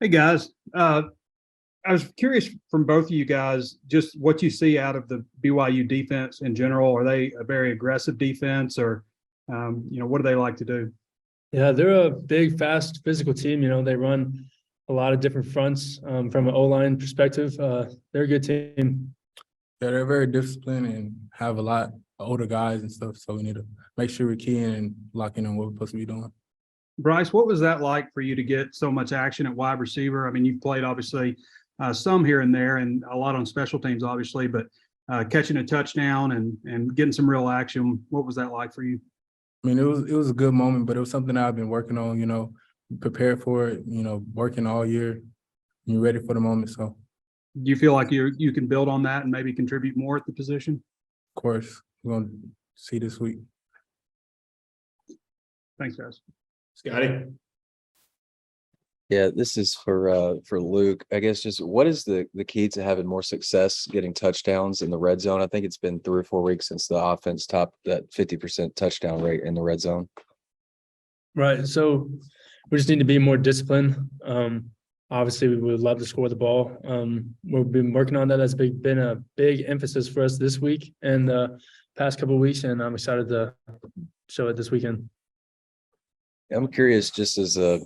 Hey guys, I was curious from both of you guys just what you see out of the BYU defense in general. Are they a very aggressive defense, or what do they like to do? Yeah, they're a big, fast, physical team. They run a lot of different fronts from an O-line perspective. They're a good team. Yeah, they're very disciplined and have a lot of older guys and stuff. So we need to make sure we're keying and locking in what we're supposed to be doing. Bryce, what was that like for you to get so much action at wide receiver? I mean, you've played obviously some here and there, and a lot on special teams, obviously, but catching a touchdown and getting some real action. What was that like for you? I mean, it was a good moment, but it was something that I've been working on. Prepared for it. Working all year. And you're ready for the moment. So, Do you feel like you can build on that and maybe contribute more at the position? of course, we're going to see this week. Thanks, guys. Scotty. Yeah, this is for Luke. I guess just what is the key to having more success getting touchdowns in the red zone? I think it's been 3 or 4 weeks since the offense topped that 50% touchdown rate in the red zone. Right. So we just need to be more disciplined. Obviously, we would love to score the ball. We've been working on that. That's been a big emphasis for us this week and the past couple of weeks, and I'm excited to show it this weekend. I'm curious, just as a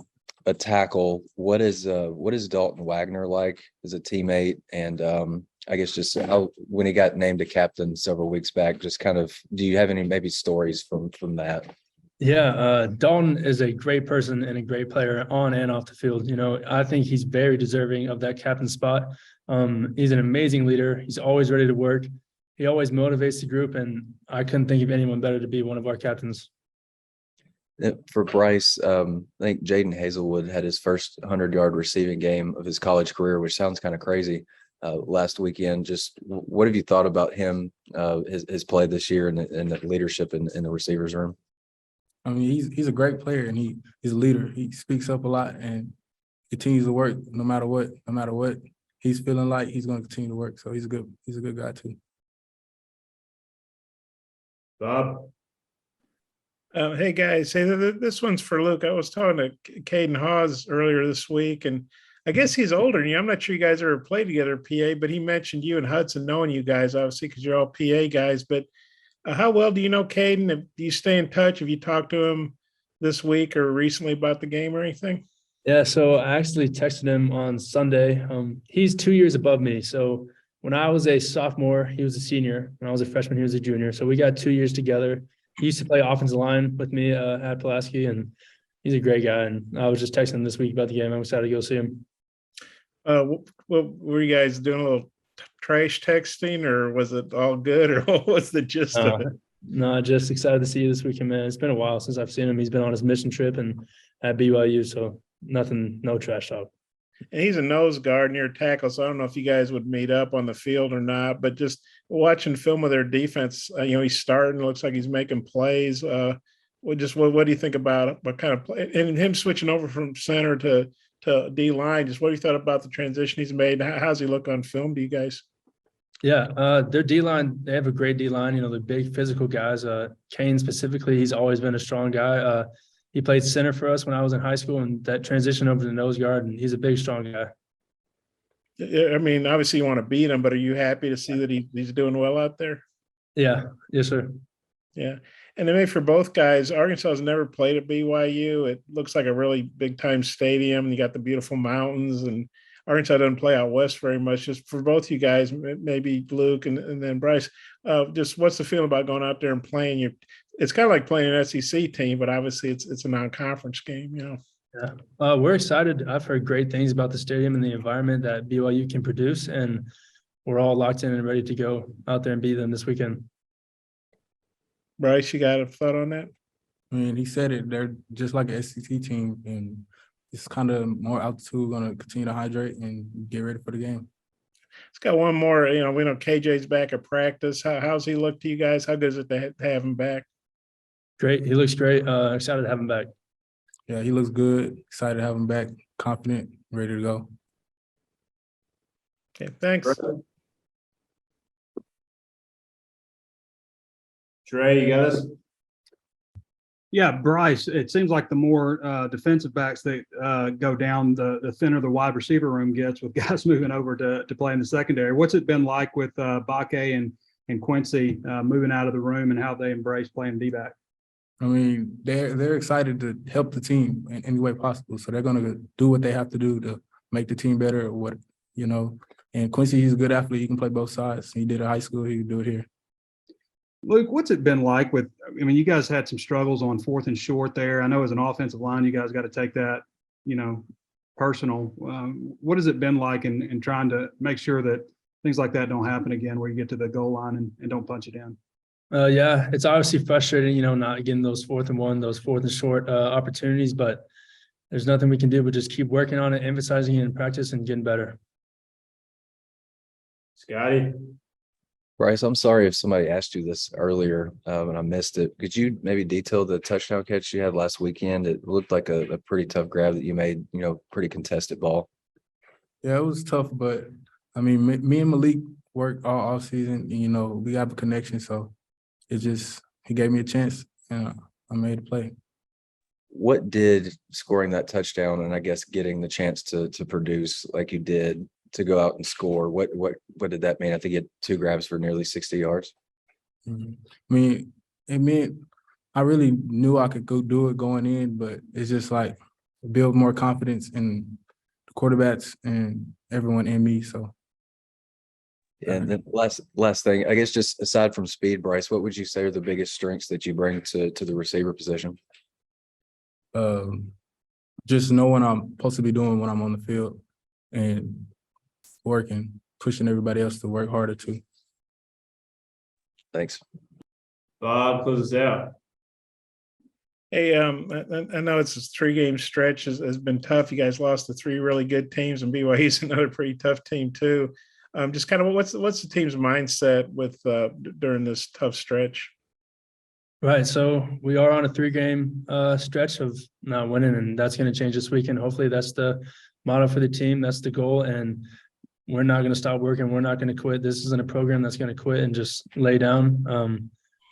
tackle, what is Dalton Wagner like as a teammate? And I guess just how, when he got named a captain several weeks back, just kind of, do you have any maybe stories from that? Yeah, Dalton is a great person and a great player on and off the field. I think he's very deserving of that captain spot. He's an amazing leader. He's always ready to work. He always motivates the group, and I couldn't think of anyone better to be one of our captains. For Bryce, I think Jaden Hazelwood had his first 100-yard receiving game of his college career, which sounds kind of crazy. Last weekend, just what have you thought about him, his play this year, and the leadership in the receivers room? I mean, he's a great player and he's a leader. He speaks up a lot and continues to work no matter what. No matter what he's feeling like, he's going to continue to work. So he's a good guy too. Bob. Hey guys, this one's for Luke. I was talking to Caden Hawes earlier this week, and I guess he's older than you. I'm not sure you guys ever played together, PA, but he mentioned you and Hudson knowing you guys, obviously, because you're all PA guys. But how well do you know Caden? Do you stay in touch? Have you talked to him this week or recently about the game or anything? Yeah, so I actually texted him on Sunday. He's 2 years above me. So when I was a sophomore, he was a senior. When I was a freshman, he was a junior. So we got 2 years together. He used to play offensive line with me at Pulaski, and he's a great guy. And I was just texting him this week about the game. I'm excited to go see him. What were you guys doing? A little trash texting, or was it all good, or what was the gist of it? No, just excited to see you this weekend, man. It's been a while since I've seen him. He's been on his mission trip and at BYU, so nothing, no trash talk. And he's a nose guard near tackle, so I don't know if you guys would meet up on the field or not. But just watching film of their defense, he's starting. Looks like he's making plays. What do you think about it? What kind of play? And him switching over from center to D line? Just what do you thought about the transition he's made? How's he look on film to you guys? Yeah, their D line, they have a great D line. They're big physical guys. Kane specifically, he's always been a strong guy. He played center for us when I was in high school, and that transition over to nose guard, and he's a big, strong guy. I mean, obviously you want to beat him, but are you happy to see that he's doing well out there? Yeah, yes, sir. Yeah. And then maybe for both guys, Arkansas has never played at BYU. It looks like a really big time stadium. You got the beautiful mountains, and Arkansas doesn't play out west very much. Just for both you guys, maybe Luke and then Bryce, just what's the feeling about going out there and playing? It's kind of like playing an SEC team, but obviously it's a non-conference game, Yeah, we're excited. I've heard great things about the stadium and the environment that BYU can produce, and we're all locked in and ready to go out there and beat them this weekend. Bryce, you got a thought on that? I mean, he said it. They're just like an SEC team, and it's kind of more altitude. Going to continue to hydrate and get ready for the game. It's got one more. We know KJ's back at practice. How's he look to you guys? How good is it to have him back? Great. He looks great. Excited to have him back. Yeah, he looks good. Excited to have him back. Confident, ready to go. Okay, thanks. Trey, you got us? Yeah, Bryce, it seems like the more defensive backs that go down, the thinner the wide receiver room gets with guys moving over to play in the secondary. What's it been like with Bakke and Quincy moving out of the room and how they embrace playing D-back? I mean, they're excited to help the team in any way possible. So they're gonna do what they have to do to make the team better or what, you know. And Quincy, he's a good athlete. He can play both sides. He did it at high school, he can do it here. Luke, what's it been like with, I mean, you guys had some struggles on 4th and short there. I know as an offensive line, you guys got to take that, personal. What has it been like in trying to make sure that things like that don't happen again, where you get to the goal line and don't punch it in? Yeah, it's obviously frustrating, not getting those 4th and 1, those 4th and short opportunities, but there's nothing we can do but just keep working on it, emphasizing it in practice and getting better. Scotty. Bryce, I'm sorry if somebody asked you this earlier and I missed it. Could you maybe detail the touchdown catch you had last weekend? It looked like a pretty tough grab that you made, pretty contested ball. Yeah, it was tough, but I mean, me and Malik worked all season. And, we have a connection, so he gave me a chance, and I made a play. What did scoring that touchdown and I guess getting the chance to produce like you did to go out and score, what did that mean? I think you had 2 grabs for nearly 60 yards. Mm-hmm. I mean, it meant I really knew I could go do it going in, but it's just like build more confidence in the quarterbacks and everyone in me. So. And then last thing, I guess just aside from speed, Bryce, what would you say are the biggest strengths that you bring to the receiver position? Just know what I'm supposed to be doing when I'm on the field and working, pushing everybody else to work harder too. Thanks. Bob, close us out. Hey, I know it's a 3-game stretch has been tough. You guys lost to 3 really good teams, and BYU's another pretty tough team too. Just kind of what's the team's mindset with during this tough stretch? Right. So we are on a 3-game stretch of not winning, and that's going to change this weekend. Hopefully that's the motto for the team. That's the goal. And we're not going to stop working. We're not going to quit. This isn't a program that's going to quit and just lay down.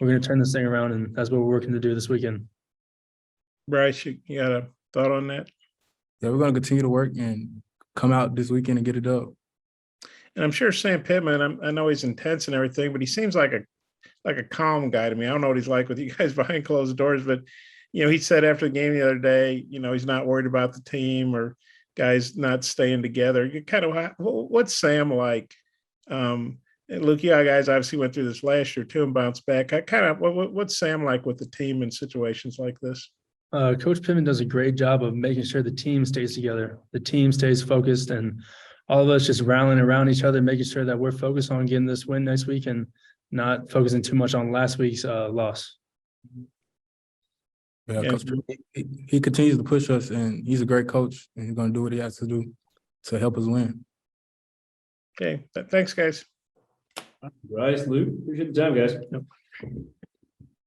We're going to turn this thing around, and that's what we're working to do this weekend. Bryce, you got a thought on that? Yeah, we're going to continue to work and come out this weekend and get it done. And I'm sure Sam Pittman, I know he's intense and everything, but he seems like a calm guy to me. I don't know what he's like with you guys behind closed doors, but he said after the game the other day, he's not worried about the team or guys not staying together. You kind of, what's Sam like? And Luke, guys obviously went through this last year too and bounced back. What's Sam like with the team in situations like this? Coach Pittman does a great job of making sure the team stays together. The team stays focused, and all of us just rallying around each other, making sure that we're focused on getting this win next week and not focusing too much on last week's loss. Yeah, Coach, he continues to push us, and he's a great coach, and he's going to do what he has to do to help us win. Okay, thanks, guys. Bryce, Luke, appreciate the time, guys. Yep.